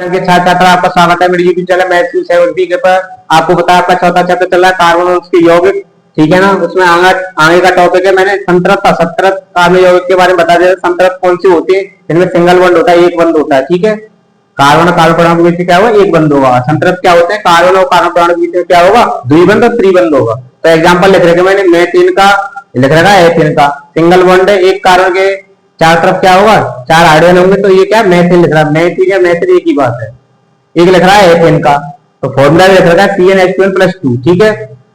के छात्र छात्र आपका स्वागत है मेरे यूट्यूब चैनल मैथ्स 70 के पर। आपको बताया आपका चौथा चैप्टर चल रहा है कार्बन और उसके यौगिक, ठीक है ना। उसमें आगे का टॉपिक है, मैंने संतृप्त असंतृप्त कार्बन यौगिक के बारे में बता दिया। संतृप्त कौन सी होती है, जिनमें सिंगल बॉन्ड होता है, एक बंद होता है, ठीक है। कार्बन और कार्बन परमाणु के बीच में क्या होगा, एक बंद होगा। असंतृप्त क्या होते हैं, कार्बन और कार्बन परमाणु के बीच में क्या होगा, द्विबंध और त्रिबंध होगा। तो एग्जाम्पल लिख रखे मैंने मेथिन का लिख रखा है, एथिन का सिंगल बॉन्ड है, एक कार्बन के चार तरफ क्या होगा, चार हाइड्रोजन होंगे, तो ये क्या मेथिन लिख रहा है। मेथिन या मेथिन एक ही बात है। एक लिख रहा है एथिन का, तो फॉर्मूला लिख रखा है CnH2n+2, ठीक है।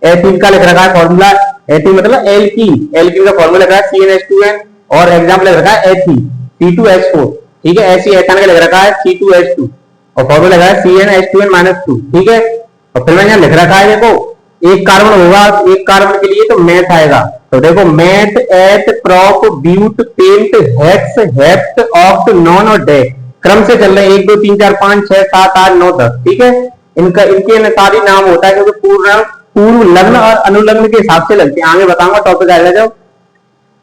एथिन का लिख रखा है फॉर्मूला, एथिन मतलब एल्कीन, एल्कीन का फॉर्मूला लिख रखा है CnH2n, और एग्जाम्पल लिख रखा है एथी C2H4, ठीक है। ऐसी एथान का लिख रखा है C2H2 और फॉर्मूला लिख रखा है CnH2n-2, ठीक है। और फिर मैंने यहाँ लिख रखा है, देखो एक कार्बन होगा, एक कार्बन के लिए तो मैथ आएगा। तो देखो meth, eth, prop, but, pent, hex, hept, oct, non और डे क्रम से चल रहे हैं, 1 2 3 4 5 6 7 8 9 10, ठीक है। इनके अनुसार ही नाम होता है, क्योंकि पूर्व लग्न और अनुलग्न के हिसाब से लगते हैं। आगे बताऊंगा, टॉपिक आएगा जब।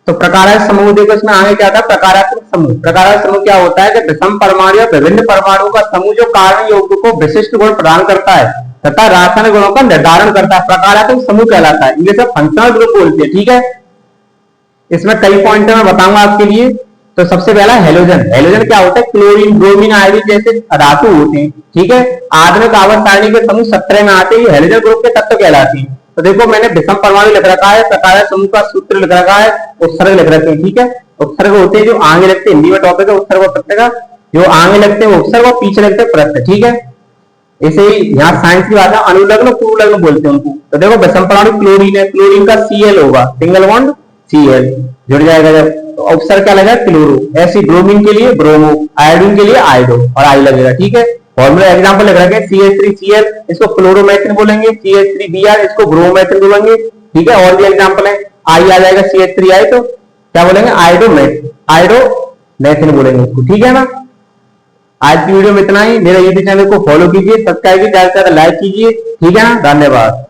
तो प्रकारात्मक समूह देखो, इसमें आगे क्या था, प्रकारात्मक समूह। प्रकारात्मक समूह क्या होता है कि विषम परमाणु या विभिन्न परमाणुओं का समूह जो कार्बन यौगिक को विशिष्ट गुण प्रदान करता है तथा रासायनिक गुणों का निर्धारण करता है, प्रकारात्मक समूह कहलाता है। इंग्लिश में फंक्शनल ग्रुप बोलते हैं, ठीक है। इसमें कई पॉइंट मैं बताऊंगा आपके लिए। तो सबसे पहला हेलोजन। हेलोजन क्या होता है, क्लोरीन, ब्रोमीन, आयोडीन जैसे धातु होते हैं, ठीक है। आधुनिक आवर्त सारणी के समूह 17 में आते हैं, हेलोजन ग्रुप के तत्व कहलाते हैं। तो देखो मैंने विषम परमाणु लिख रखा है, प्रकारात्मक समूह का सूत्र लिख रखा है, उपसर्ग लिख रखे हैं, ठीक है। उपसर्ग होते हैं जो आगे लगते हैं, हिंदी में टॉपिक है उपसर्ग और प्रत्यय का। जो आगे लगते हैं वो उपसर्ग और पीछे लगते हैं प्रत्यय, ठीक है। ऐसे ही यहाँ साइंस की बात है, अनुलग्न पूर्व लग्न बोलते हैं उनको। तो देखो विषम परमाणु क्लोरीन है, क्लोरीन का Cl होगा, सिंगल बॉन्ड Cl जुड़ जाएगा जब। तो उपसर्ग क्या लगेगा, क्लोरो। ऐसी ब्रोमीन के लिए ब्रोमो, आयोडीन के लिए आयोडो और आई लगेगा, ठीक है। फॉर्मूला एग्जांपल लिख रखे हैं CH3Cl, इसको क्लोरोमेथिन बोलेंगे, CH3Br इसको ब्रोमोमेथिन बोलेंगे, ठीक है। और भी एग्जांपल है, आई आ जाएगा CH3I, तो क्या बोलेंगे, आयोडोमेथिन बोलेंगे इसको, ठीक है ना। आज की वीडियो में इतना ही। मेरे यूट्यूब चैनल को फॉलो कीजिए, सब्सक्राइब कीजिए, ज्यादा से ज्यादा लाइक कीजिए, ठीक है ना। धन्यवाद।